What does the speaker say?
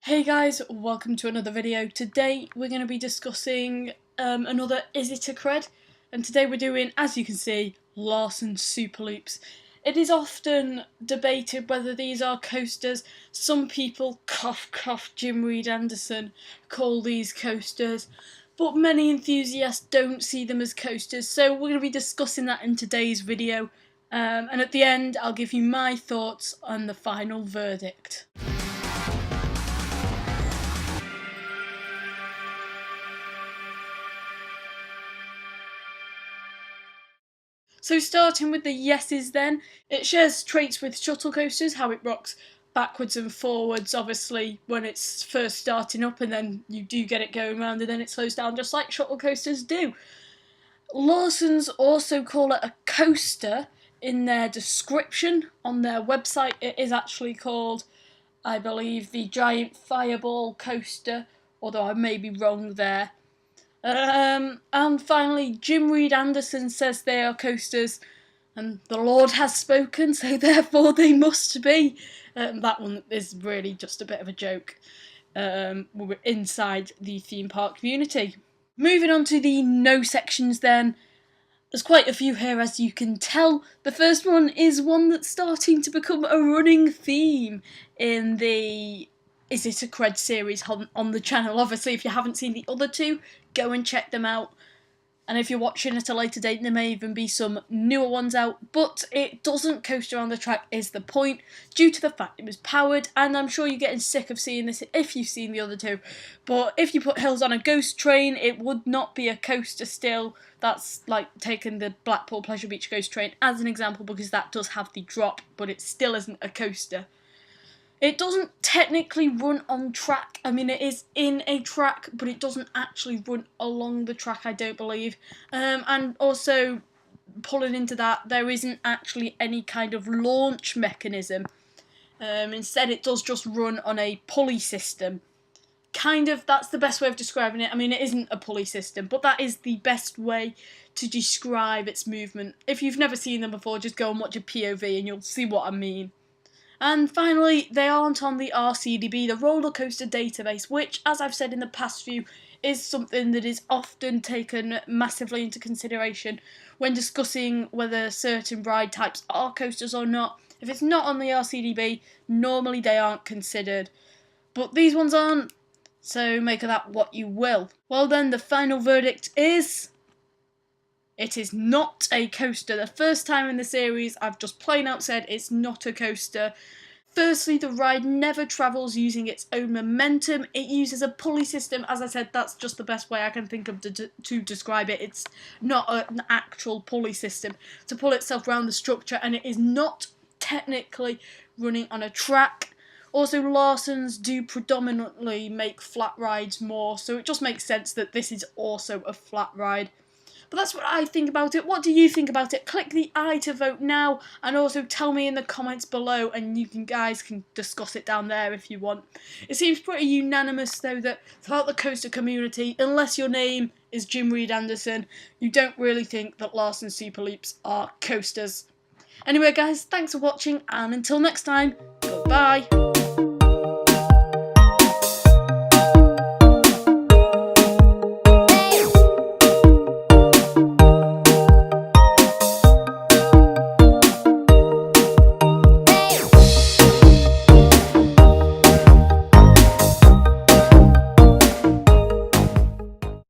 Hey guys, welcome to another video. Today we're going to be discussing another Is It a Cred? And today we're doing, as you can see, Larson Superloops. It is often debated whether these are coasters. Some people, cough cough Jim Reid-Anderson, call these coasters. But many enthusiasts don't see them as coasters, so we're going to be discussing that in today's video. And at the end I'll give you my thoughts on the final verdict. So starting with the yeses then, it shares traits with shuttle coasters, how it rocks backwards and forwards obviously when it's first starting up, and then you do get it going round and then it slows down just like shuttle coasters do. Larson's also call it a coaster in their description on their website. It is actually called, I believe, the Giant Fireball Coaster, although I may be wrong there. And finally, Jim Reid-Anderson says they are coasters, and the Lord has spoken, so therefore they must be. That one is really just a bit of a joke. We're inside the theme park community. Moving on to the no sections then. There's quite a few here, as you can tell. The first one is one that's starting to become a running theme in the Is It a Cred series on the channel. Obviously, if you haven't seen the other two, go and check them out. And if you're watching at a later date, there may even be some newer ones out, but it doesn't coast around the track is the point, due to the fact it was powered, and I'm sure you're getting sick of seeing this if you've seen the other two. But if you put Hills on a ghost train, it would not be a coaster still. That's like taking the Blackpool Pleasure Beach ghost train as an example, because that does have the drop, but it still isn't a coaster. It doesn't technically run on track. I mean, it is in a track, but it doesn't actually run along the track, I don't believe. And also, pulling into that, there isn't actually any kind of launch mechanism. Instead, it does just run on a pulley system. Kind of, that's the best way of describing it. I mean, it isn't a pulley system, but that is the best way to describe its movement. If you've never seen them before, just go and watch a POV and you'll see what I mean. And finally, they aren't on the RCDB, the Roller Coaster Database, which, as I've said in the past few, is something that is often taken massively into consideration when discussing whether certain ride types are coasters or not. If it's not on the RCDB, normally they aren't considered. But these ones aren't, so make of that what you will. Well then, the final verdict is... it is not a coaster. The first time in the series I've just plain out said it's not a coaster. Firstly, the ride never travels using its own momentum. It uses a pulley system. As I said, that's just the best way I can think of to describe it. It's not an actual pulley system to pull itself around the structure, and it is not technically running on a track. Also, Larson's do predominantly make flat rides more, so it just makes sense that this is also a flat ride. But that's what I think about it. What do you think about it? Click the I to vote now, and also tell me in the comments below, and you guys can discuss it down there if you want. It seems pretty unanimous though that throughout the coaster community, unless your name is Jim Reid-Anderson, you don't really think that Larson Superloops are coasters. Anyway guys, thanks for watching, and until next time, goodbye.